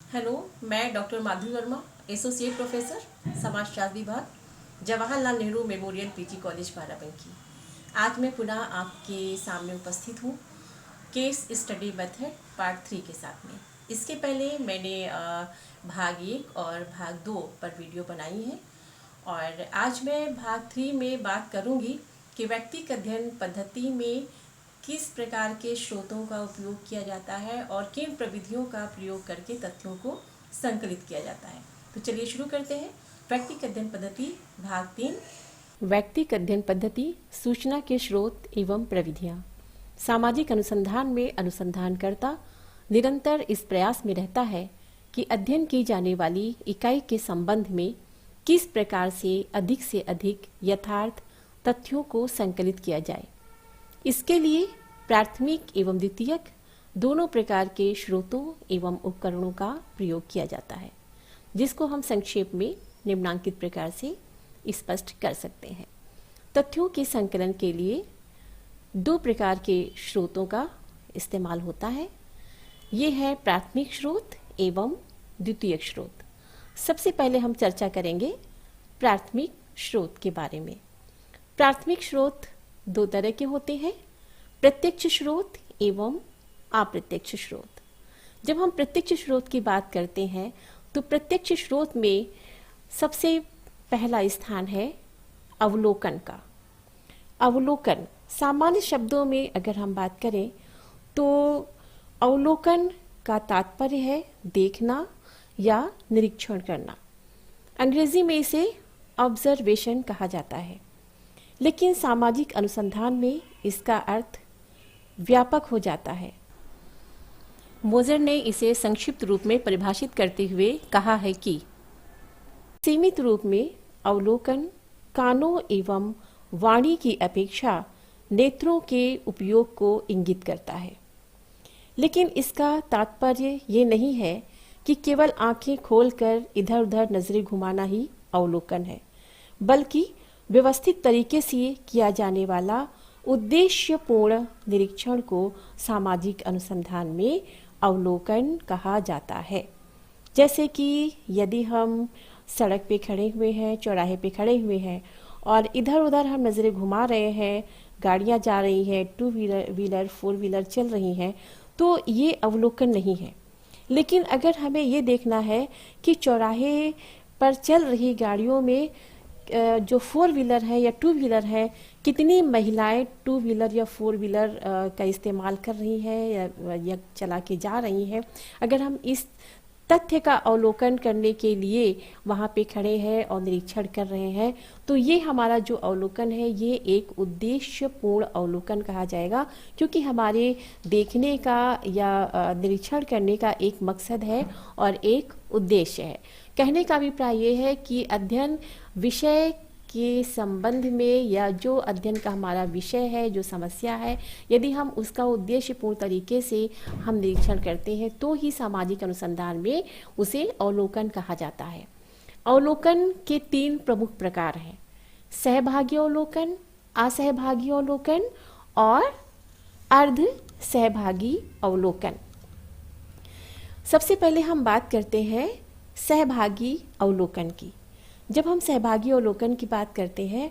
Hello, मैं doctor माधुरी Verma, associate professor समाजशास्त्र विभाग, Jawaharlal Nehru memorial PG college Barabanki. आज मैं पुनः आपके सामने उपस्थित हूँ केस स्टडी मेथड पार्ट 3 के साथ में। इसके पहले मैंने भाग 1 और भाग 2 पर वीडियो बनाई है और आज मैं भाग 3 में बात करूँगी कि व्यक्तिगत अध्ययन पद्धति में किस प्रकार के स्रोतों का उपयोग किया जाता है और किन प्रविधियों का प्रयोग करके तथ्यों को संकलित किया जाता है। तो चलिए शुरू करते हैं। व्यक्तिगत अध्ययन पद्धति भाग 3। व्यक्तिगत अध्ययन पद्धति, सूचना के स्रोत एवं प्रविधियाँ। सामाजिक अनुसंधान में अनुसंधानकर्ता निरंतर इस प्रयास में रहता है कि अध्ययन की जाने वाली इकाई के संबंध में किस प्रकार से अधिक यथार्थ तथ्यों को संकलित किया जाए। इसके लिए प्राथमिक एवं द्वितीयक दोनों प्रकार के स्रोतों एवं उपकरणों का प्रयोग किया जाता है, जिसको हम संक्षेप में निम्नांकित प्रकार से स्पष्ट कर सकते हैं। तथ्यों के संकलन के लिए दो प्रकार के स्रोतों का इस्तेमाल होता है। ये है प्राथमिक स्रोत एवं द्वितीयक स्रोत। सबसे पहले हम चर्चा करेंगे प्राथमिक स्रोत के बारे में। प्राथमिक स्रोत दो तरह के होते हैं, प्रत्यक्ष स्रोत एवं अप्रत्यक्ष स्रोत। जब हम प्रत्यक्ष स्रोत की बात करते हैं तो प्रत्यक्ष स्रोत में सबसे पहला स्थान है अवलोकन का। अवलोकन सामान्य शब्दों में अगर हम बात करें तो अवलोकन का तात्पर्य है देखना या निरीक्षण करना। अंग्रेजी में इसे ऑब्जर्वेशन कहा जाता है, लेकिन सामाजिक अनुसंधान में इसका अर्थ व्यापक हो जाता है। मोजर ने इसे संक्षिप्त रूप में परिभाषित करते हुए कहा है कि सीमित रूप में अवलोकन कानों एवं वाणी की अपेक्षा नेत्रों के उपयोग को इंगित करता है। लेकिन इसका तात्पर्य ये नहीं है कि केवल आंखें खोलकर इधर उधर नजरें घुमाना ही अवलोकन है, बल्कि व्यवस्थित तरीके से किया जाने वाला उद्देश्यपूर्ण निरीक्षण को सामाजिक अनुसंधान में अवलोकन कहा जाता है। जैसे कि यदि हम सड़क पे खड़े हुए हैं, चौराहे पे खड़े हुए हैं और इधर उधर हम नज़रें घुमा रहे हैं, गाड़ियाँ जा रही हैं, टू व्हीलर फोर व्हीलर चल रही हैं, तो ये अवलोकन नहीं है। लेकिन अगर हमें ये देखना है कि चौराहे पर चल रही गाड़ियों में जो फोर व्हीलर है या टू व्हीलर है, कितनी महिलाएं टू व्हीलर या फोर व्हीलर का इस्तेमाल कर रही हैं या चला के जा रही हैं, अगर हम इस तथ्य का अवलोकन करने के लिए वहाँ पे खड़े हैं और निरीक्षण कर रहे हैं, तो ये हमारा जो अवलोकन है ये एक उद्देश्यपूर्ण अवलोकन कहा जाएगा, क्योंकि हमारे देखने का या निरीक्षण करने का एक मकसद है और एक उद्देश्य है। कहने का अभिप्राय ये है कि अध्ययन विषय के संबंध में या जो अध्ययन का हमारा विषय है, जो समस्या है, यदि हम उसका उद्देश्यपूर्ण तरीके से हम निरीक्षण करते हैं तो ही सामाजिक अनुसंधान में उसे अवलोकन कहा जाता है। अवलोकन के 3 प्रमुख प्रकार हैं, सहभागी अवलोकन, असहभागी अवलोकन और अर्ध सहभागी अवलोकन। सबसे पहले हम बात करते हैं सहभागी अवलोकन की। जब हम सहभागी अवलोकन की बात करते हैं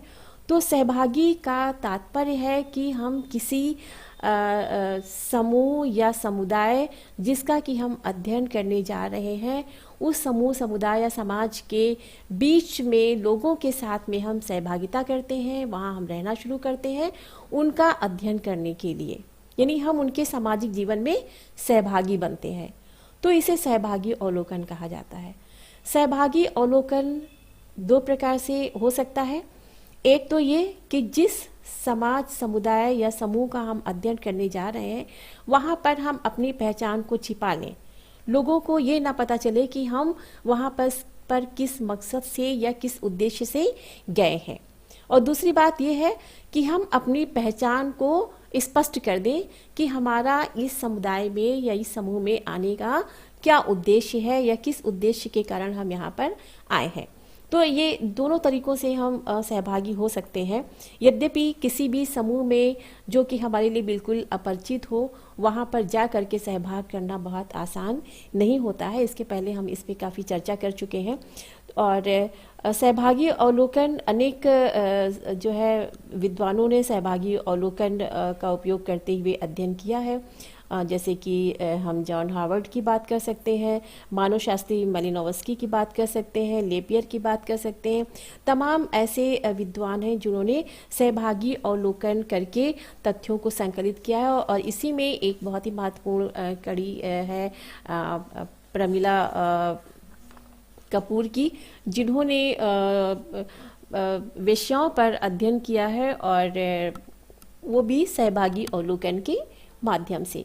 तो सहभागी का तात्पर्य है कि हम किसी समूह या समुदाय जिसका कि हम अध्ययन करने जा रहे हैं, उस समूह समुदाय या समाज के बीच में लोगों के साथ में हम सहभागिता करते हैं, वहाँ हम रहना शुरू करते हैं उनका अध्ययन करने के लिए, यानी हम उनके सामाजिक जीवन में सहभागी बनते हैं, तो इसे सहभागी अवलोकन कहा जाता है। सहभागी अवलोकन 2 प्रकार से हो सकता है। एक तो ये कि जिस समाज समुदाय या समूह का हम अध्ययन करने जा रहे हैं वहाँ पर हम अपनी पहचान को छिपा लें, लोगों को ये ना पता चले कि हम वहाँ पर किस मकसद से या किस उद्देश्य से गए हैं। और दूसरी बात यह है कि हम अपनी पहचान को स्पष्ट कर दें कि हमारा इस समुदाय में या इस समूह में आने का क्या उद्देश्य है या किस उद्देश्य के कारण हम यहाँ पर आए हैं। तो ये दोनों तरीकों से हम सहभागी हो सकते हैं। यद्यपि किसी भी समूह में जो कि हमारे लिए बिल्कुल अपरिचित हो, वहाँ पर जा करके सहभाग करना बहुत आसान नहीं होता है। इसके पहले हम इस पे काफ़ी चर्चा कर चुके हैं। और सहभागी अवलोकन अनेक जो है विद्वानों ने सहभागी अवलोकन का उपयोग करते हुए अध्ययन किया है। जैसे कि हम जॉन हार्वर्ड की बात कर सकते हैं, मानवशास्त्री मालिनोव्स्की की बात कर सकते हैं, लेपियर की बात कर सकते हैं। तमाम ऐसे विद्वान हैं जिन्होंने सहभागी अवलोकन करके तथ्यों को संकलित किया है। और इसी में एक बहुत ही महत्वपूर्ण कड़ी है प्रमिला कपूर की, जिन्होंने विषयों पर अध्ययन किया है और वो भी सहभागी अवलोकन के माध्यम से।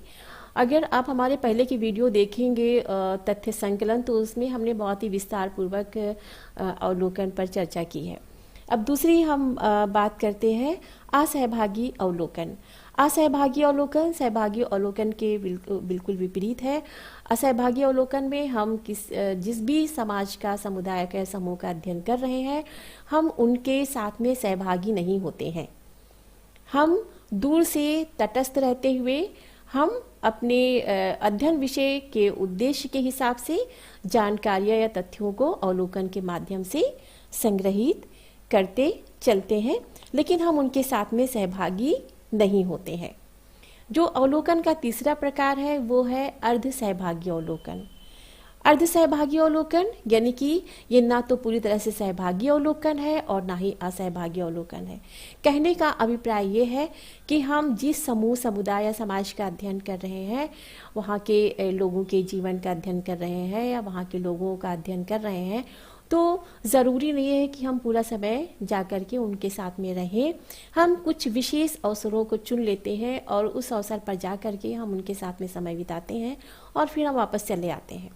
अगर आप हमारे पहले की वीडियो देखेंगे तथ्य संकलन, तो उसमें हमने बहुत ही विस्तार पूर्वक अवलोकन पर चर्चा की है। अब दूसरी हम बात करते हैं असहभागी अवलोकन। असहभागी अवलोकन सहभागी अवलोकन के बिल्कुल विपरीत है। असहभागी अवलोकन में हम जिस भी समाज का, समुदाय का, समूह का अध्ययन कर रहे हैं, हम उनके साथ में सहभागी नहीं होते हैं। हम दूर से तटस्थ रहते हुए हम अपने अध्ययन विषय के उद्देश्य के हिसाब से जानकारियाँ या तथ्यों को अवलोकन के माध्यम से संग्रहित करते चलते हैं, लेकिन हम उनके साथ में सहभागी नहीं होते हैं। जो अवलोकन का तीसरा प्रकार है वो है अर्ध सहभागी अवलोकन। अर्ध सहभागी अवलोकन यानी कि ये ना तो पूरी तरह से सहभागी अवलोकन है और ना ही असहभागी अवलोकन है। कहने का अभिप्राय ये है कि हम जिस समूह, समुदाय या समाज का अध्ययन कर रहे हैं, वहाँ के लोगों के जीवन का अध्ययन कर रहे हैं या वहाँ के लोगों का अध्ययन कर रहे हैं, तो ज़रूरी नहीं है कि हम पूरा समय जा कर के उनके साथ में रहें। हम कुछ विशेष अवसरों को चुन लेते हैं और उस अवसर पर जा कर के हम उनके साथ में समय बिताते हैं और फिर हम वापस चले आते हैं।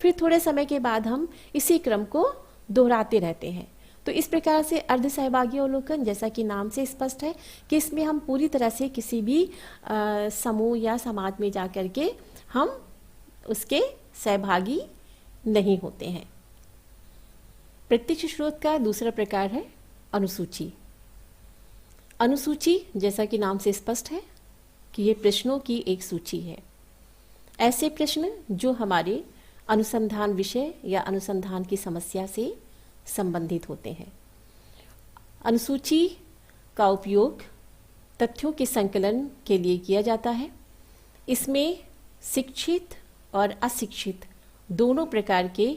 फिर थोड़े समय के बाद हम इसी क्रम को दोहराते रहते हैं। तो इस प्रकार से अर्ध सहभागी अवलोकन, जैसा कि नाम से स्पष्ट है कि इसमें हम पूरी तरह से किसी भी समूह या समाज में जा कर के हम उसके सहभागी नहीं होते हैं। प्रत्यक्ष स्रोत का दूसरा प्रकार है अनुसूची। अनुसूची, जैसा कि नाम से स्पष्ट है कि ये प्रश्नों की एक सूची है। ऐसे प्रश्न जो हमारे अनुसंधान विषय या अनुसंधान की समस्या से संबंधित होते हैं। अनुसूची का उपयोग तथ्यों के संकलन के लिए किया जाता है। इसमें शिक्षित और अशिक्षित दोनों प्रकार के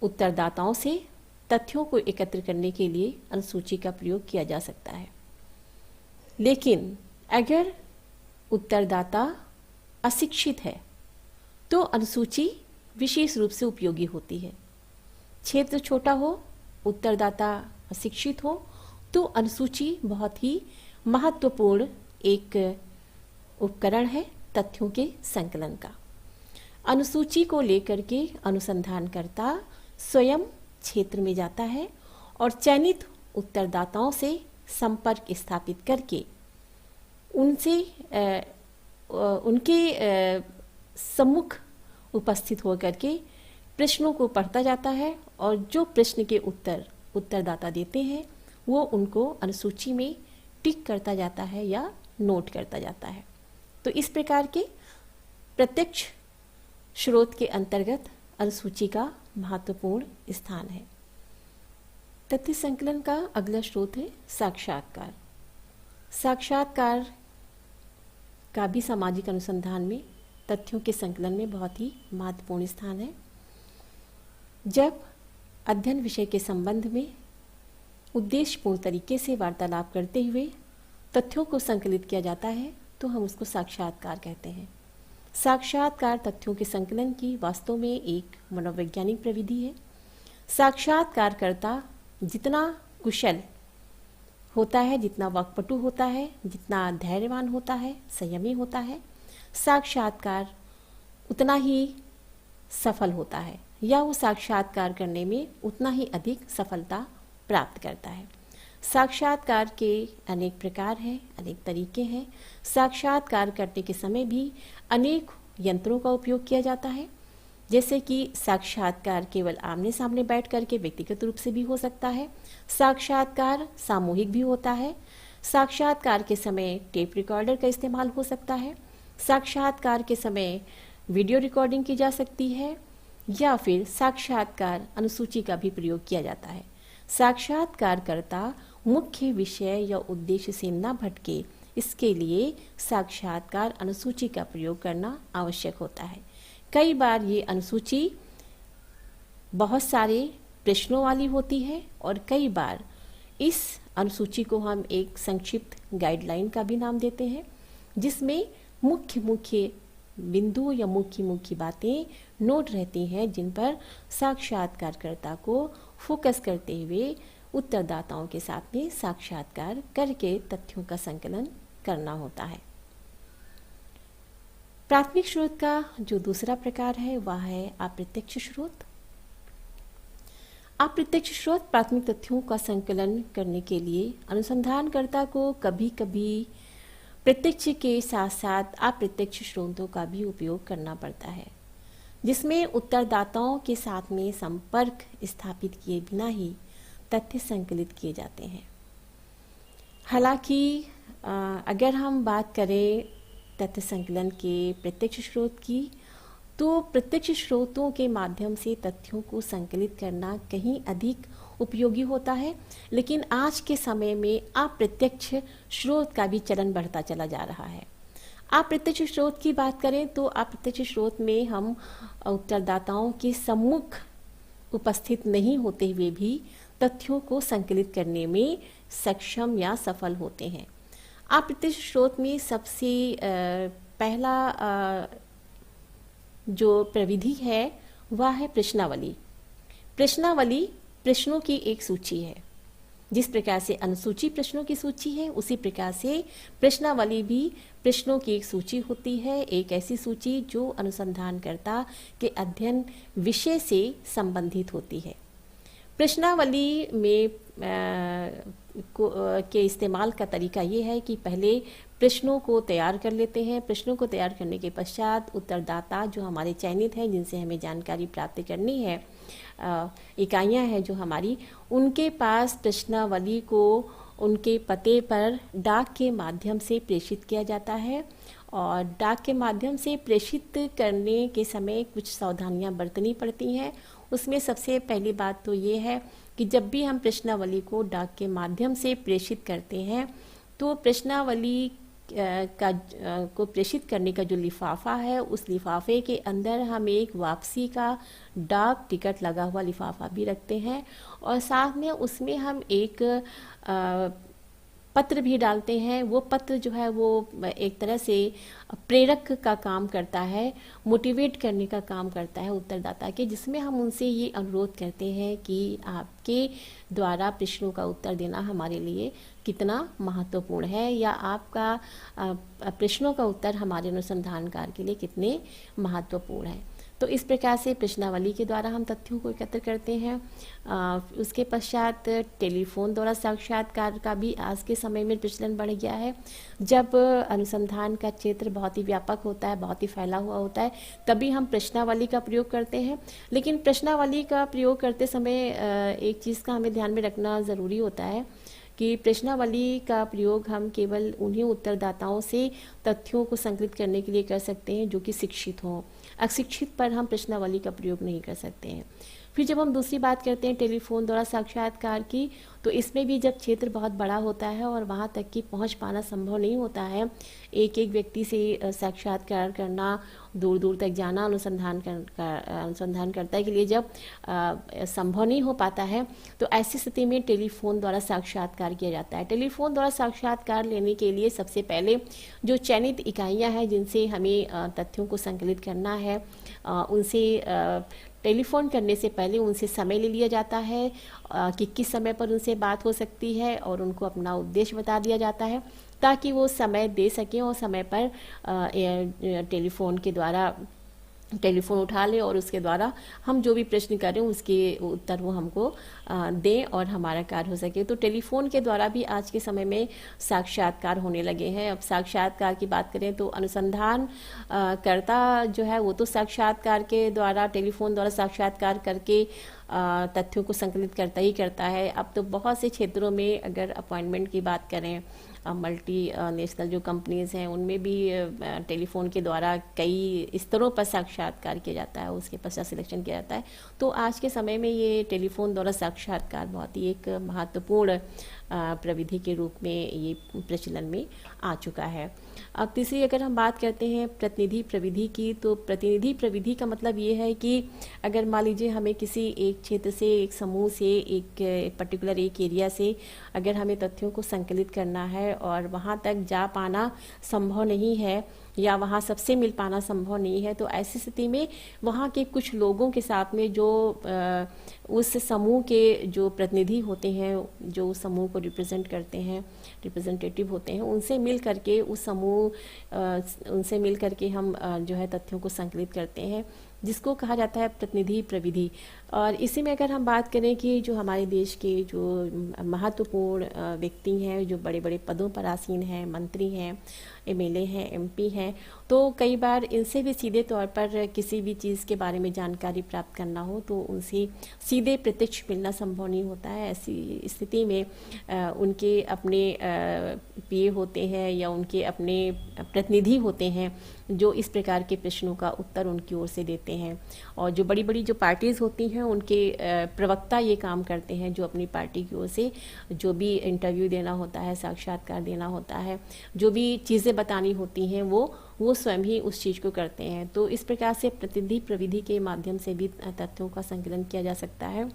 उत्तरदाताओं से तथ्यों को एकत्र करने के लिए अनुसूची का प्रयोग किया जा सकता है। लेकिन अगर उत्तरदाता अशिक्षित है तो अनुसूची विशेष रूप से उपयोगी होती है। क्षेत्र छोटा हो, उत्तरदाता अशिक्षित हो, तो अनुसूची बहुत ही महत्वपूर्ण एक उपकरण है तथ्यों के संकलन का। अनुसूची को लेकर के अनुसंधानकर्ता स्वयं क्षेत्र में जाता है और चयनित उत्तरदाताओं से संपर्क स्थापित करके उनसे उनके सम्मुख उपस्थित होकर के प्रश्नों को पढ़ता जाता है और जो प्रश्न के उत्तरदाता देते हैं वो उनको अनुसूची में टिक करता जाता है या नोट करता जाता है। तो इस प्रकार के प्रत्यक्ष स्रोत के अंतर्गत अनुसूची का महत्वपूर्ण स्थान है। तथ्य संकलन का अगला स्रोत है साक्षात्कार। साक्षात्कार का भी सामाजिक अनुसंधान में तथ्यों के संकलन में बहुत ही महत्वपूर्ण स्थान है। जब अध्ययन विषय के संबंध में उद्देश्यपूर्ण तरीके से वार्तालाप करते हुए तथ्यों को संकलित किया जाता है तो हम उसको साक्षात्कार कहते हैं। साक्षात्कार तथ्यों के संकलन की वास्तव में एक मनोवैज्ञानिक प्रविधि है। साक्षात्कारकर्ता जितना कुशल होता है, जितना वाक्पटु होता है, जितना धैर्यवान होता है, संयमी होता है, साक्षात्कार उतना ही सफल होता है या वो साक्षात्कार करने में उतना ही अधिक सफलता प्राप्त करता है। साक्षात्कार के अनेक प्रकार हैं, अनेक तरीके हैं। साक्षात्कार करने के समय भी अनेक यंत्रों का उपयोग किया जाता है, जैसे कि साक्षात्कार केवल आमने सामने बैठ करके व्यक्तिगत रूप से भी हो सकता है, साक्षात्कार सामूहिक भी होता है, साक्षात्कार के समय टेप रिकॉर्डर का इस्तेमाल हो सकता है, साक्षात्कार के समय वीडियो रिकॉर्डिंग की जा सकती है, या फिर साक्षात्कार अनुसूची का भी प्रयोग किया जाता है। साक्षात्कारकर्ता मुख्य विषय या उद्देश्य से न भटके, इसके लिए साक्षात्कार अनुसूची का प्रयोग करना आवश्यक होता है। कई बार ये अनुसूची बहुत सारे प्रश्नों वाली होती है और कई बार इस अनुसूची को हम एक संक्षिप्त गाइडलाइन का भी नाम देते हैं, जिसमें मुख्य मुख्य बिंदु या मुख्य मुख्य बातें नोट रहती हैं, जिन पर साक्षात्कारकर्ता को फोकस करते हुए उत्तरदाताओं के साथ में साक्षात्कार करके तथ्यों का संकलन करना होता है। प्राथमिक स्रोत का जो दूसरा प्रकार है वह है अप्रत्यक्ष स्रोत। अप्रत्यक्ष स्रोत प्राथमिक तथ्यों का संकलन करने के लिए अनुसंधानकर्ता को कभी कभी प्रत्यक्ष के साथ साथ अप्रत्यक्ष स्रोतों का भी उपयोग करना पड़ता है, जिसमें उत्तरदाताओं के साथ में संपर्क स्थापित किए बिना ही तथ्य संकलित किए जाते हैं। हालांकि अगर हम बात करें तथ्य संकलन के प्रत्यक्ष स्रोत की, तो प्रत्यक्ष स्रोतों के माध्यम से तथ्यों को संकलित करना कहीं अधिक उपयोगी होता है, लेकिन आज के समय में अप्रत्यक्ष स्रोत का भी चलन बढ़ता चला जा रहा है। अप्रत्यक्ष स्रोत की बात करें तो अप्रत्यक्ष स्रोत में हम उत्तरदाताओं के सम्मुख उपस्थित नहीं होते हुए भी तथ्यों को संकलित करने में सक्षम या सफल होते हैं। अप्रत्यक्ष स्रोत में सबसे पहला जो प्रविधि है वह है प्रश्नावली। प्रश्नावली प्रश्नों की एक सूची है। जिस प्रकार से अनुसूची प्रश्नों की सूची है, उसी प्रकार से प्रश्नावली भी प्रश्नों की एक सूची होती है, एक ऐसी सूची जो अनुसंधानकर्ता के अध्ययन विषय से संबंधित होती है। प्रश्नावली में के इस्तेमाल का तरीका ये है कि पहले प्रश्नों को तैयार कर लेते हैं। प्रश्नों को तैयार करने के पश्चात उत्तरदाता जो हमारे चयनित हैं, जिनसे हमें जानकारी प्राप्त करनी है, इकाइयां हैं जो हमारी, उनके पास प्रश्नावली को उनके पते पर डाक के माध्यम से प्रेषित किया जाता है। और डाक के माध्यम से प्रेषित करने के समय कुछ सावधानियां बरतनी पड़ती हैं। उसमें सबसे पहली बात तो ये है कि जब भी हम प्रश्नावली को डाक के माध्यम से प्रेषित करते हैं, तो प्रश्नावली को प्रेषित करने का जो लिफाफा है, उस लिफाफे के अंदर हम एक वापसी का डाक टिकट लगा हुआ लिफाफा भी रखते हैं, और साथ में उसमें हम एक पत्र भी डालते हैं। वो पत्र जो है वो एक तरह से प्रेरक का काम करता है, मोटिवेट करने का काम करता है उत्तरदाता के, जिसमें हम उनसे ये अनुरोध करते हैं कि आपके द्वारा प्रश्नों का उत्तर देना हमारे लिए कितना महत्वपूर्ण है, या आपका प्रश्नों का उत्तर हमारे अनुसंधान कार्य के लिए कितने महत्वपूर्ण है। तो इस प्रकार से प्रश्नावली के द्वारा हम तथ्यों को एकत्र करते हैं। उसके पश्चात टेलीफोन द्वारा साक्षात्कार का भी आज के समय में प्रचलन बढ़ गया है। जब अनुसंधान का क्षेत्र बहुत ही व्यापक होता है, बहुत ही फैला हुआ होता है, तभी हम प्रश्नावली का प्रयोग करते हैं। लेकिन प्रश्नावली का प्रयोग करते समय एक चीज़ का हमें ध्यान में रखना ज़रूरी होता है कि प्रश्नावली का प्रयोग हम केवल उन्हीं उत्तरदाताओं से तथ्यों को संकलित करने के लिए कर सकते हैं जो कि शिक्षित हों। अशिक्षित पर हम प्रश्नावली का प्रयोग नहीं कर सकते हैं। फिर जब हम दूसरी बात करते हैं टेलीफोन द्वारा साक्षात्कार की, तो इसमें भी जब क्षेत्र बहुत बड़ा होता है और वहाँ तक की पहुँच पाना संभव नहीं होता है, एक एक व्यक्ति से साक्षात्कार करना, दूर दूर तक जाना अनुसंधानकर्ता के लिए जब संभव नहीं हो पाता है, तो ऐसी स्थिति में टेलीफोन द्वारा साक्षात्कार किया जाता है। टेलीफोन द्वारा साक्षात्कार लेने के लिए सबसे पहले जो चयनित इकाइयाँ हैं जिनसे हमें तथ्यों को संकलित करना है, उनसे टेलीफोन करने से पहले उनसे समय ले लिया जाता है कि किस समय पर उनसे बात हो सकती है, और उनको अपना उद्देश्य बता दिया जाता है ताकि वो समय दे सकें और समय पर टेलीफोन के द्वारा टेलीफोन उठा लें और उसके द्वारा हम जो भी प्रश्न करें उसके उत्तर वो हमको दें और हमारा कार्य हो सके। तो टेलीफोन के द्वारा भी आज के समय में साक्षात्कार होने लगे हैं। अब साक्षात्कार की बात करें तो अनुसंधान कर्ता जो है वो तो साक्षात्कार के द्वारा, टेलीफोन द्वारा साक्षात्कार करके तथ्यों को संकलित करता ही करता है। अब तो बहुत से क्षेत्रों में अगर अपॉइंटमेंट की बात करें, मल्टी नेशनल जो कंपनीज़ हैं उनमें भी टेलीफोन के द्वारा कई स्तरों पर साक्षात्कार किया जाता है, उसके पश्चात सिलेक्शन किया जाता है। तो आज के समय में ये टेलीफोन द्वारा साक्षात्कार बहुत ही एक महत्वपूर्ण प्रविधि के रूप में ये प्रचलन में आ चुका है। अब तीसरी अगर हम बात करते हैं प्रतिनिधि प्रविधि की, तो प्रतिनिधि प्रविधि का मतलब ये है कि अगर मान लीजिए हमें किसी एक क्षेत्र से, एक समूह से, एक पर्टिकुलर एक एरिया से अगर हमें तथ्यों को संकलित करना है और वहाँ तक जा पाना संभव नहीं है या वहाँ सबसे मिल पाना संभव नहीं है, तो ऐसी स्थिति में वहाँ के कुछ लोगों के साथ में जो उस समूह के जो प्रतिनिधि होते हैं, जो उस समूह को रिप्रेजेंट करते हैं, रिप्रेजेंटेटिव होते हैं, उनसे मिल करके उनसे मिल करके हम जो है तथ्यों को संकलित करते हैं, जिसको कहा जाता है प्रतिनिधि प्रविधि। और इसी में अगर हम बात करें कि जो हमारे देश के जो महत्वपूर्ण व्यक्ति हैं, जो बड़े बड़े पदों पर आसीन हैं, मंत्री हैं, एमएलए हैं, एमपी हैं, तो कई बार इनसे भी सीधे तौर पर किसी भी चीज़ के बारे में जानकारी प्राप्त करना हो तो उनसे सीधे प्रत्यक्ष मिलना संभव नहीं होता है। ऐसी स्थिति में उनके अपने पीए होते हैं या उनके अपने प्रतिनिधि होते हैं जो इस प्रकार के प्रश्नों का उत्तर उनकी ओर से देते हैं। और जो बड़ी बड़ी जो पार्टीज़ होती हैं उनके प्रवक्ता ये काम करते हैं, जो अपनी पार्टी की ओर से जो भी इंटरव्यू देना होता है, साक्षात्कार देना होता है, जो भी चीज़ें बतानी होती हैं वो स्वयं ही उस चीज़ को करते हैं। तो इस प्रकार से प्रतिनिधि प्रविधि के माध्यम से भी तथ्यों का संकलन किया जा सकता है।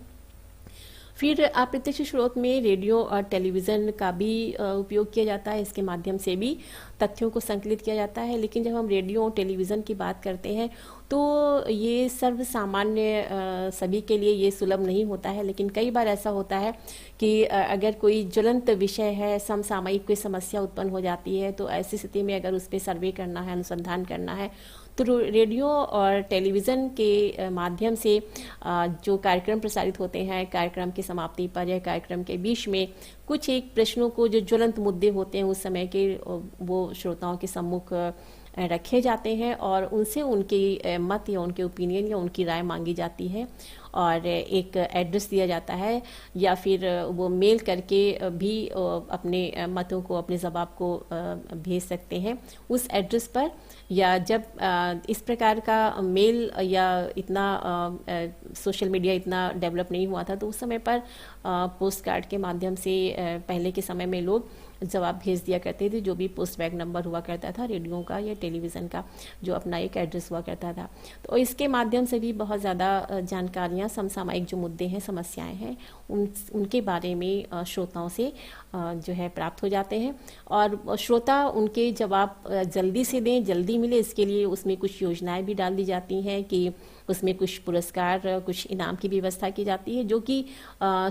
फिर अप्रत्यक्ष स्रोत में रेडियो और टेलीविज़न का भी उपयोग किया जाता है, इसके माध्यम से भी तथ्यों को संकलित किया जाता है। लेकिन जब हम रेडियो और टेलीविज़न की बात करते हैं तो ये सर्वसामान्य सभी के लिए ये सुलभ नहीं होता है। लेकिन कई बार ऐसा होता है कि अगर कोई ज्वलंत विषय है, समसामयिक कोई समस्या उत्पन्न हो जाती है, तो ऐसी स्थिति में अगर उस पर सर्वे करना है, अनुसंधान करना है, तो रेडियो और टेलीविज़न के माध्यम से जो कार्यक्रम प्रसारित होते हैं, कार्यक्रम की समाप्ति पर या कार्यक्रम के बीच में कुछ एक प्रश्नों को, जो ज्वलंत मुद्दे होते हैं उस समय के, वो श्रोताओं के सम्मुख रखे जाते हैं और उनसे उनकी मत या उनके ओपिनियन या उनकी राय मांगी जाती है और एक एड्रेस दिया जाता है या फिर वो मेल करके भी अपने मतों को, अपने जवाब को भेज सकते हैं उस एड्रेस पर। या जब इस प्रकार का मेल या इतना सोशल मीडिया इतना डेवलप नहीं हुआ था, तो उस समय पर पोस्ट कार्ड के माध्यम से पहले के समय में लोग जवाब भेज दिया करते थे, जो भी पोस्ट बैग नंबर हुआ करता था रेडियो का या टेलीविज़न का, जो अपना एक एड्रेस हुआ करता था। तो इसके माध्यम से भी बहुत ज़्यादा जानकारियाँ, समसामयिक जो मुद्दे हैं, समस्याएं हैं, उनके बारे में श्रोताओं से जो है प्राप्त हो जाते हैं और श्रोता उनके जवाब जल्दी से दें, जल्दी मिले, इसके लिए उसमें कुछ योजनाएं भी डाल दी जाती हैं कि उसमें कुछ पुरस्कार, कुछ इनाम की व्यवस्था की जाती है, जो कि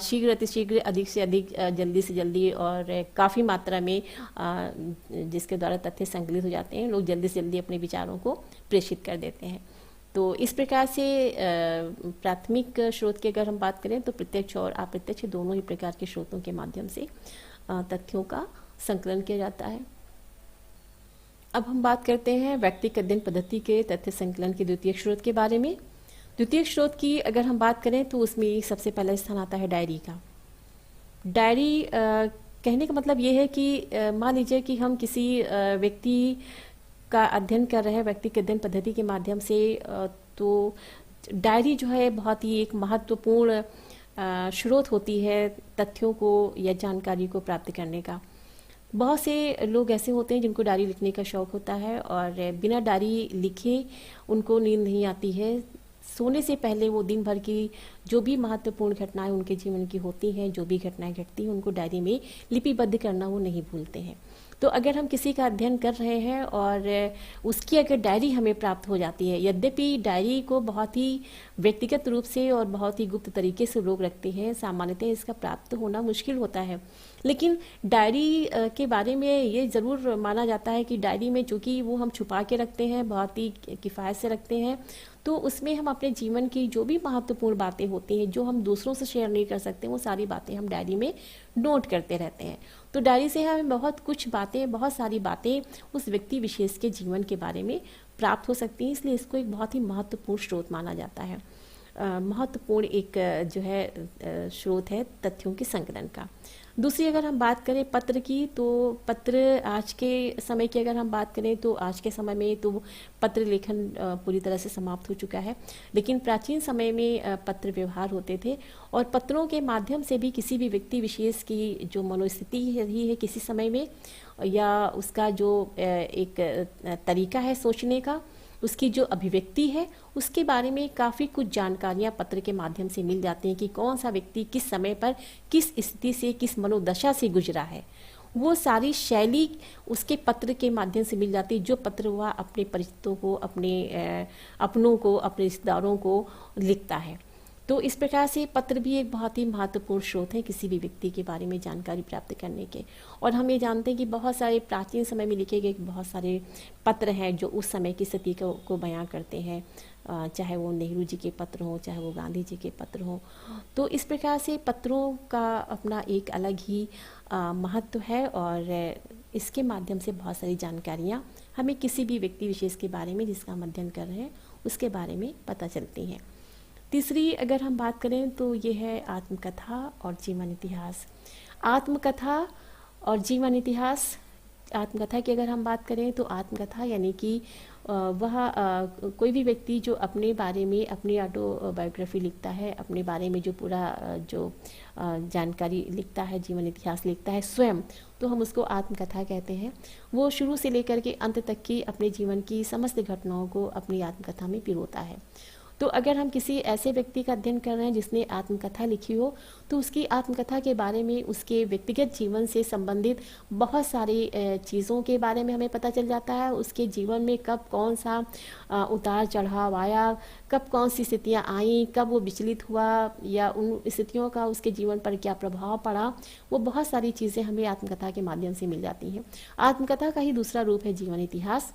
शीघ्र अतिशीघ्र, अधिक से अधिक, जल्दी से जल्दी और काफ़ी मात्रा में जिसके द्वारा तथ्य संकलित हो जाते हैं, लोग जल्दी से जल्दी अपने विचारों को प्रेषित कर देते हैं। तो इस प्रकार से प्राथमिक स्रोत की अगर हम बात करें तो प्रत्यक्ष और अप्रत्यक्ष दोनों ही प्रकार के स्रोतों के माध्यम से तथ्यों का संकलन किया जाता है। अब हम बात करते हैं व्यक्तिगत अध्ययन पद्धति के तथ्य संकलन के द्वितीय स्रोत के बारे में। द्वितीय स्रोत की अगर हम बात करें तो उसमें सबसे पहला स्थान आता है डायरी का। डायरी कहने का मतलब ये है कि मान लीजिए कि हम किसी व्यक्ति का अध्ययन कर रहे हैं व्यक्तिगत अध्ययन पद्धति के माध्यम से, तो डायरी जो है बहुत ही एक महत्वपूर्ण स्रोत होती है तथ्यों को या जानकारी को प्राप्त करने का। बहुत से लोग ऐसे होते हैं जिनको डायरी लिखने का शौक़ होता है और बिना डायरी लिखे उनको नींद नहीं आती है। सोने से पहले वो दिन भर की जो भी महत्वपूर्ण घटनाएं उनके जीवन की होती हैं, जो भी घटनाएं घटती हैं, उनको डायरी में लिपिबद्ध करना वो नहीं भूलते हैं। तो अगर हम किसी का अध्ययन कर रहे हैं और उसकी अगर डायरी हमें प्राप्त हो जाती है, यद्यपि डायरी को बहुत ही व्यक्तिगत रूप से और बहुत ही गुप्त तरीके से लोग रखते हैं, सामान्यतः इसका प्राप्त होना मुश्किल होता है, लेकिन डायरी के बारे में ये ज़रूर माना जाता है कि डायरी में चूँकि वो हम छुपा के रखते हैं, बहुत ही किफ़ायत से रखते हैं, तो उसमें हम अपने जीवन की जो भी महत्वपूर्ण बातें होती हैं, जो हम दूसरों से शेयर नहीं कर सकते, वो सारी बातें हम डायरी में नोट करते रहते हैं। तो डायरी से हमें बहुत कुछ बातें, बहुत सारी बातें उस व्यक्ति विशेष के जीवन के बारे में प्राप्त हो सकती हैं, इसलिए इसको एक बहुत ही महत्वपूर्ण स्रोत माना जाता है। महत्वपूर्ण एक जो है स्रोत है तथ्यों के संकलन का। दूसरी अगर हम बात करें पत्र की, तो पत्र आज के समय की अगर हम बात करें तो आज के समय में तो पत्र लेखन पूरी तरह से समाप्त हो चुका है, लेकिन प्राचीन समय में पत्र व्यवहार होते थे और पत्रों के माध्यम से भी किसी भी व्यक्ति विशेष की जो मनोस्थिति रही है किसी समय में, या उसका जो एक तरीका है सोचने का, उसकी जो अभिव्यक्ति है, उसके बारे में काफ़ी कुछ जानकारियां पत्र के माध्यम से मिल जाती हैं कि कौन सा व्यक्ति किस समय पर किस स्थिति से, किस मनोदशा से गुजरा है। वो सारी शैली उसके पत्र के माध्यम से मिल जाती है, जो पत्र वह अपने परिचितों को, अपने अपनों को, अपने रिश्तेदारों को लिखता है। तो इस प्रकार से पत्र भी एक बहुत ही महत्वपूर्ण स्रोत है किसी भी व्यक्ति के बारे में जानकारी प्राप्त करने के। और हम ये जानते हैं कि बहुत सारे प्राचीन समय में लिखे गए बहुत सारे पत्र हैं जो उस समय की स्थिति को बयां करते हैं, चाहे वो नेहरू जी के पत्र हों, चाहे वो गांधी जी के पत्र हों। तो इस प्रकार से पत्रों का अपना एक अलग ही महत्व है और इसके माध्यम से बहुत सारी जानकारियाँ हमें किसी भी व्यक्ति विशेष के बारे में जिसका हम अध्ययन कर रहे हैं उसके बारे में पता चलती हैं। तीसरी अगर हम बात करें तो ये है आत्मकथा और जीवन इतिहास। आत्मकथा और जीवन इतिहास। आत्मकथा की अगर हम बात करें तो आत्मकथा यानी कि वह कोई भी व्यक्ति जो अपने बारे में अपनी ऑटोबायोग्राफी लिखता है, अपने बारे में जो पूरा जो जानकारी लिखता है, जीवन इतिहास लिखता है स्वयं, तो हम उसको आत्मकथा कहते हैं। वो शुरू से लेकर के अंत तक की अपने जीवन की समस्त घटनाओं को अपनी आत्मकथा में पिरोता है। तो अगर हम किसी ऐसे व्यक्ति का अध्ययन कर रहे हैं जिसने आत्मकथा लिखी हो, तो उसकी आत्मकथा के बारे में, उसके व्यक्तिगत जीवन से संबंधित बहुत सारी चीज़ों के बारे में हमें पता चल जाता है। उसके जीवन में कब कौन सा उतार चढ़ाव आया, कब कौन सी स्थितियाँ आईं, कब वो विचलित हुआ या उन स्थितियों का उसके जीवन पर क्या प्रभाव पड़ा, वो बहुत सारी चीज़ें हमें आत्मकथा के माध्यम से मिल जाती हैं। आत्मकथा का ही दूसरा रूप है जीवन इतिहास।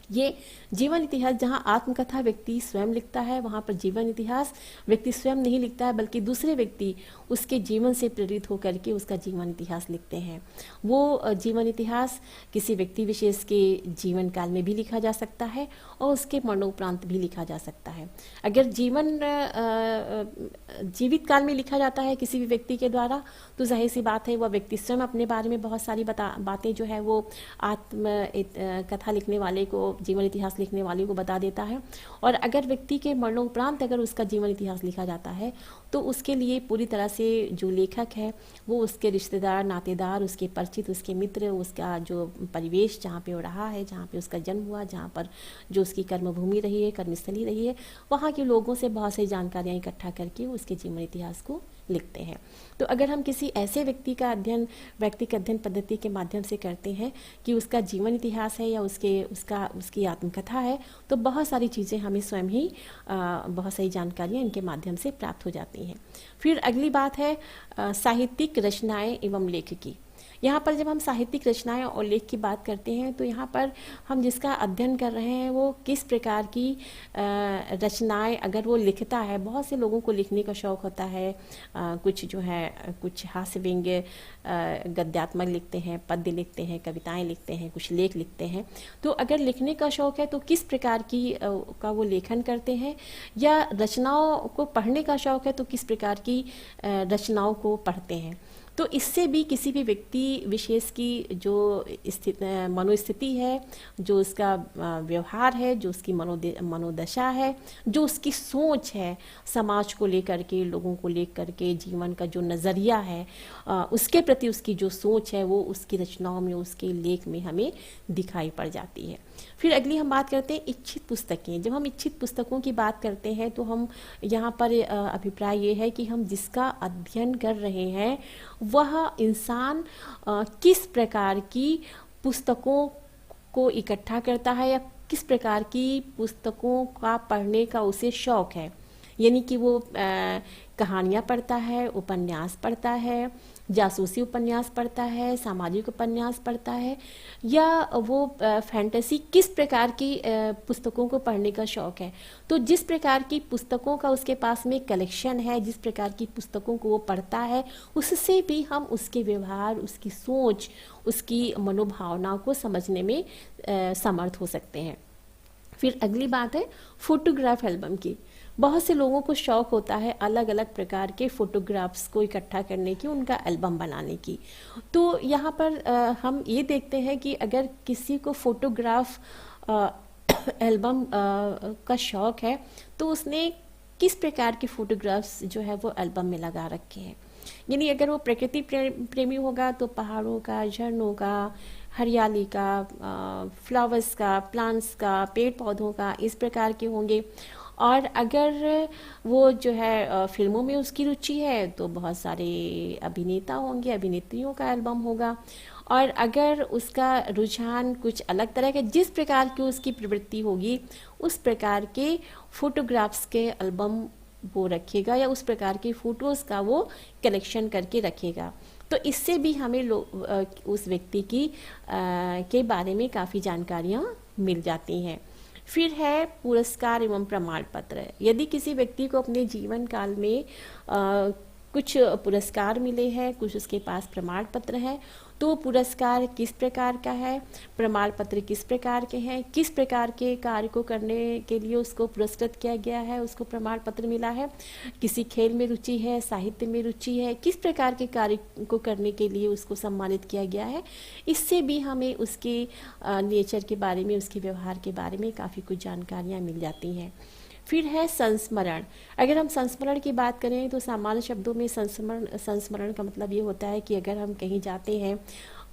ये जीवन इतिहास जहाँ आत्मकथा व्यक्ति स्वयं लिखता है, वहाँ पर जीवन इतिहास व्यक्ति स्वयं नहीं लिखता है बल्कि दूसरे व्यक्ति उसके जीवन से प्रेरित होकर के उसका जीवन इतिहास लिखते हैं। वो जीवन इतिहास किसी व्यक्ति विशेष के जीवन काल में भी लिखा जा सकता है और उसके मरणोपरांत भी लिखा जा सकता है। अगर जीवित काल में लिखा जाता है किसी भी व्यक्ति के द्वारा, तो जाहिर सी बात है वह व्यक्ति स्वयं अपने बारे में बहुत सारी बातें जो है वो कथा लिखने वाले को, जीवन इतिहास लिखने वाले को बता देता है। और अगर व्यक्ति के मरणोपरांत अगर उसका जीवन इतिहास लिखा जाता है तो उसके लिए पूरी तरह से जो लेखक है वो उसके रिश्तेदार, नातेदार, उसके परिचित, उसके मित्र, उसका जो परिवेश जहाँ पे वो रहा है, जहाँ पे उसका जन्म हुआ, जहाँ पर जो उसकी कर्मभूमि रही है, कर्मस्थली रही है, वहाँ के लोगों से बहुत सारी जानकारियाँ इकट्ठा करके उसके जीवन इतिहास को लिखते हैं। तो अगर हम किसी ऐसे व्यक्ति का अध्ययन व्यक्तिगत अध्ययन पद्धति के माध्यम से करते हैं कि उसका जीवन इतिहास है या उसकी आत्मकथा है, तो बहुत सारी चीज़ें हमें स्वयं ही बहुत सारी जानकारियाँ इनके माध्यम से प्राप्त हो जाती हैं। फिर अगली बात है साहित्यिक रचनाएं एवं लेख की। यहाँ पर जब हम साहित्यिक रचनाएं और लेख की बात करते हैं तो यहाँ पर हम जिसका अध्ययन कर रहे हैं वो किस प्रकार की रचनाएं अगर वो लिखता है। बहुत से लोगों को लिखने का शौक़ होता है, कुछ जो है कुछ हास्य व्यंग्य गद्यात्मक लिखते हैं, पद्य लिखते हैं, कविताएं लिखते हैं, कुछ लेख लिखते हैं। तो अगर लिखने का शौक़ है तो किस प्रकार की का वो लेखन करते हैं, या रचनाओं को पढ़ने का शौक़ है तो किस प्रकार की रचनाओं को पढ़ते हैं। तो इससे भी किसी भी व्यक्ति विशेष की जो मनोस्थिति है, जो उसका व्यवहार है, जो उसकी मनोदशा है, जो उसकी सोच है समाज को लेकर के, लोगों को लेकर के, जीवन का जो नज़रिया है, उसके प्रति उसकी जो सोच है वो उसकी रचनाओं में, उसके लेख में हमें दिखाई पड़ जाती है। फिर अगली हम बात करते हैं इच्छित पुस्तकें। जब हम इच्छित पुस्तकों की बात करते हैं तो हम यहाँ पर अभिप्राय ये है कि हम जिसका अध्ययन कर रहे हैं वह इंसान किस प्रकार की पुस्तकों को इकट्ठा करता है या किस प्रकार की पुस्तकों का पढ़ने का उसे शौक है। यानी कि वो कहानियाँ पढ़ता है, उपन्यास पढ़ता है, जासूसी उपन्यास पढ़ता है, सामाजिक उपन्यास पढ़ता है, या वो फैंटेसी, किस प्रकार की पुस्तकों को पढ़ने का शौक है। तो जिस प्रकार की पुस्तकों का उसके पास में कलेक्शन है, जिस प्रकार की पुस्तकों को वो पढ़ता है, उससे भी हम उसके व्यवहार, उसकी सोच, उसकी मनोभावनाओं को समझने में समर्थ हो सकते हैं। फिर अगली बात है फोटोग्राफ एल्बम की। बहुत से लोगों को शौक होता है अलग अलग प्रकार के फोटोग्राफ्स को इकट्ठा करने की, उनका एल्बम बनाने की। तो यहाँ पर हम ये देखते हैं कि अगर किसी को फोटोग्राफ एल्बम का शौक है तो उसने किस प्रकार के फोटोग्राफ्स जो है वो एल्बम में लगा रखे हैं। यानी अगर वो प्रकृति प्रेमी होगा तो पहाड़ों का, झरनों का, हरियाली का, फ्लावर्स का, प्लांट्स का, पेड़ पौधों का, इस प्रकार के होंगे। और अगर वो जो है फिल्मों में उसकी रुचि है तो बहुत सारे अभिनेता होंगे, अभिनेत्रियों का एल्बम होगा। और अगर उसका रुझान कुछ अलग तरह के, जिस प्रकार की उसकी प्रवृत्ति होगी, उस प्रकार के फोटोग्राफ्स के एल्बम वो रखेगा या उस प्रकार की फोटोज़ का वो कलेक्शन करके रखेगा। तो इससे भी हमें उस व्यक्ति की के बारे में काफ़ी जानकारियाँ मिल जाती हैं। फिर है पुरस्कार एवं प्रमाण पत्र। यदि किसी व्यक्ति को अपने जीवन काल में कुछ पुरस्कार मिले हैं, कुछ उसके पास प्रमाण पत्र है, तो पुरस्कार किस प्रकार का है, प्रमाण पत्र किस प्रकार के हैं, किस प्रकार के कार्य को करने के लिए उसको पुरस्कृत किया गया है, उसको प्रमाण पत्र मिला है, किसी खेल में रुचि है, साहित्य में रुचि है, किस प्रकार के कार्य को करने के लिए उसको सम्मानित किया गया है। इससे भी हमें उसके नेचर के बारे में, उसके व्यवहार के बारे में काफ़ी कुछ जानकारियाँ मिल जाती हैं। फिर है संस्मरण। अगर हम संस्मरण की बात करें तो सामान्य शब्दों में संस्मरण का मतलब ये होता है कि अगर हम कहीं जाते हैं,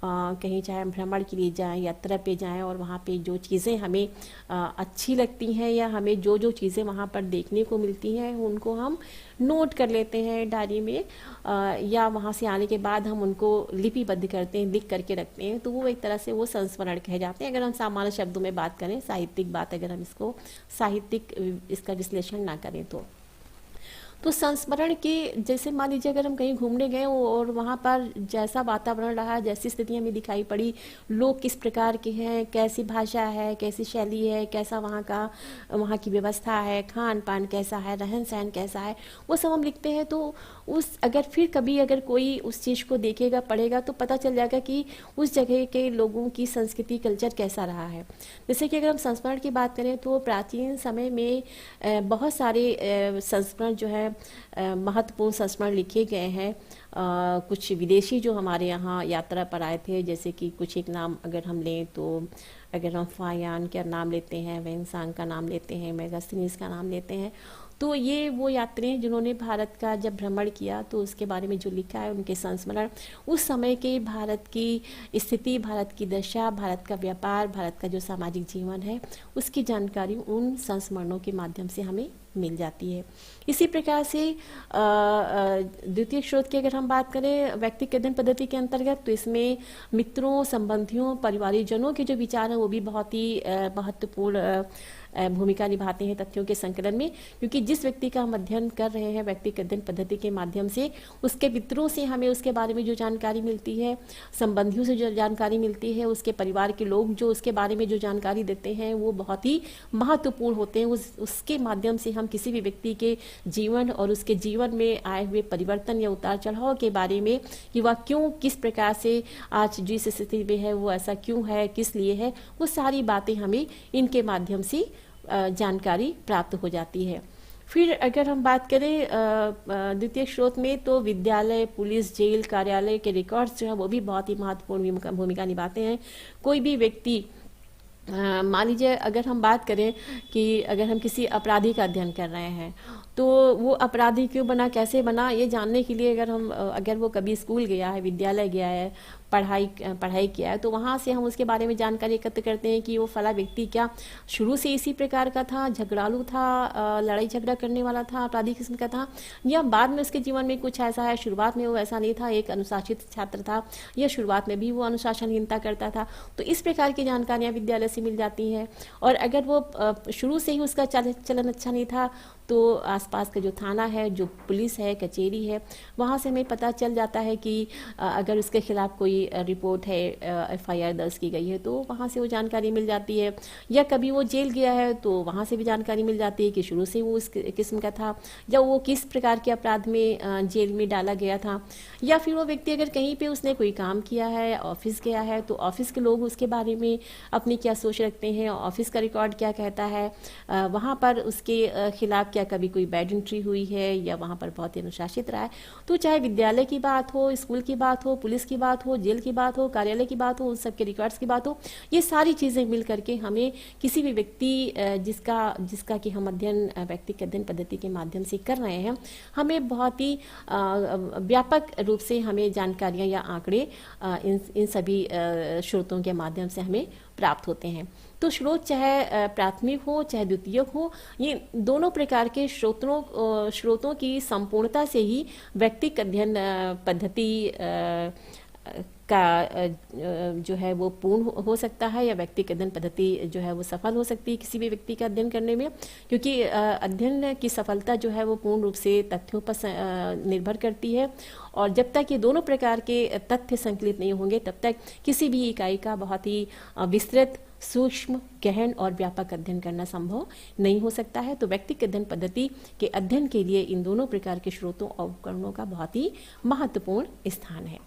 कहीं चाहे हम भ्रमण के लिए जाएं, यात्रा पे जाएं, और वहाँ पे जो चीज़ें हमें अच्छी लगती हैं या हमें जो जो चीज़ें वहाँ पर देखने को मिलती हैं उनको हम नोट कर लेते हैं डायरी में, या वहाँ से आने के बाद हम उनको लिपिबद्ध करते हैं, लिख करके रखते हैं। तो वो एक तरह से वो संस्मरण कहे जाते हैं। अगर हम सामान्य शब्दों में बात करें, साहित्यिक बात अगर हम इसको साहित्यिक इसका विश्लेषण ना करें तो संस्मरण के, जैसे मान लीजिए अगर हम कहीं घूमने गए और वहाँ पर जैसा वातावरण रहा, जैसी स्थितियाँ हमें दिखाई पड़ी, लोग किस प्रकार के हैं, कैसी भाषा है, कैसी शैली है, कैसा वहाँ की व्यवस्था है, खान पान कैसा है, रहन सहन कैसा है, वो सब हम लिखते हैं। तो फिर कभी अगर कोई उस चीज़ को देखेगा, पढ़ेगा, तो पता चल जाएगा कि उस जगह के लोगों की संस्कृति, कल्चर कैसा रहा है। जैसे कि अगर हम संस्मरण की बात करें तो प्राचीन समय में बहुत सारे संस्मरण जो है महत्वपूर्ण संस्मरण लिखे गए हैं। कुछ विदेशी जो हमारे यहाँ यात्रा पर आए थे, जैसे कि कुछ एक नाम अगर हम लें तो अगर हम फायान का नाम लेते हैं, वेंगसांग का नाम लेते हैं, मेगास्थनीज का नाम लेते हैं, तो ये वो यात्री हैं जिन्होंने भारत का जब भ्रमण किया तो उसके बारे में जो लिखा है, उनके संस्मरण, उस समय के भारत की स्थिति, भारत की दशा, भारत का व्यापार, भारत का जो सामाजिक जीवन है, उसकी जानकारी उन संस्मरणों के माध्यम से हमें मिल जाती है। इसी प्रकार से द्वितीय स्रोत की अगर हम बात करें व्यक्तिगत अध्ययन पद्धति के अंतर्गत, तो इसमें मित्रों, संबंधियों, परिवारजनों के जो विचार हैं वो भी बहुत ही महत्वपूर्ण भूमिका निभाते हैं तथ्यों के संकलन में। क्योंकि जिस व्यक्ति का हम अध्ययन कर रहे हैं व्यक्तिगत अध्ययन पद्धति के माध्यम से, उसके मित्रों से हमें उसके बारे में जो जानकारी मिलती है, संबंधियों से जो जानकारी मिलती है, उसके परिवार के लोग जो उसके बारे में जो जानकारी देते हैं वो बहुत ही महत्वपूर्ण होते हैं। उसके माध्यम से हम किसी भी व्यक्ति के जीवन और उसके जीवन में आए हुए परिवर्तन या उतार चढ़ाव के बारे में, कि वह क्यों, किस प्रकार से आज जिस स्थिति में है वो ऐसा क्यों है, किस लिए है, वो सारी बातें हमें इनके माध्यम से जानकारी प्राप्त हो जाती है। फिर अगर हम बात करें द्वितीय स्रोत में, तो विद्यालय, पुलिस, जेल, कार्यालय के रिकॉर्ड्स जो है वो भी बहुत ही महत्वपूर्ण भूमिका निभाते हैं। कोई भी व्यक्ति, मान लीजिए अगर हम बात करें कि अगर हम किसी अपराधी का अध्ययन कर रहे हैं तो वो अपराधी क्यों बना, कैसे बना, ये जानने के लिए अगर वो कभी स्कूल गया है, विद्यालय गया है, पढ़ाई किया है, तो वहाँ से हम उसके बारे में जानकारी एकत्र करते हैं कि वो फला व्यक्ति क्या शुरू से इसी प्रकार का था, झगड़ालू था, लड़ाई झगड़ा करने वाला था, अपराधी किस्म का था, या बाद में उसके जीवन में कुछ ऐसा है, शुरुआत में वो ऐसा नहीं था, एक अनुशासित छात्र था, या शुरुआत में भी वो अनुशासनहीनता करता था। तो इस प्रकार की जानकारियाँ विद्यालय से मिल जाती हैं। और अगर वो शुरू से ही उसका चलन अच्छा नहीं था, तो आसपास का जो थाना है, जो पुलिस है, कचहरी है, वहाँ से हमें पता चल जाता है कि अगर उसके खिलाफ कोई रिपोर्ट है, FIR दर्ज की गई है, तो वहाँ से वो जानकारी मिल जाती है। या कभी वो जेल गया है तो वहाँ से भी जानकारी मिल जाती है कि शुरू से वो इस किस्म का था, या वो किस प्रकार के अपराध में जेल में डाला गया था। या फिर वो व्यक्ति अगर कहीं पे उसने कोई काम किया है, ऑफिस गया है, तो ऑफिस के लोग उसके बारे में अपनी क्या सोच रखते हैं, ऑफिस का रिकॉर्ड क्या कहता है, वहाँ पर उसके खिलाफ क्या कभी कोई बैड एंट्री हुई है, या वहाँ पर बहुत ही अनुशासित रहा है। तो चाहे विद्यालय की बात हो, स्कूल की बात हो, पुलिस की बात हो, जेल की बात हो, कार्यालय की बात हो, उन सब के रिकॉर्ड्स की बात हो, ये सारी चीज़ें मिल करके हमें किसी भी व्यक्ति जिसका कि हम व्यक्तिगत अध्ययन पद्धति के माध्यम से कर रहे हैं, हमें बहुत ही व्यापक रूप से हमें जानकारियाँ या आंकड़े इन सभी स्रोतों के माध्यम से हमें प्राप्त होते हैं। तो स्रोत चाहे प्राथमिक हो चाहे द्वितीयक हो, ये दोनों प्रकार के स्रोतों की संपूर्णता से ही व्यक्तिगत अध्ययन पद्धति का जो है वो पूर्ण हो सकता है, या व्यक्तिगत अध्ययन पद्धति जो है वो सफल हो सकती है किसी भी व्यक्ति का अध्ययन करने में। क्योंकि अध्ययन की सफलता जो है वो पूर्ण रूप से तथ्यों पर निर्भर करती है, और जब तक ये दोनों प्रकार के तथ्य संकलित नहीं होंगे, तब तक किसी भी इकाई का बहुत ही विस्तृत, सूक्ष्म, गहन और व्यापक अध्ययन करना संभव नहीं हो सकता है। तो व्यक्तिगत अध्ययन पद्धति के अध्ययन के लिए इन दोनों प्रकार के स्रोतों और उपकरणों का बहुत ही महत्वपूर्ण स्थान है।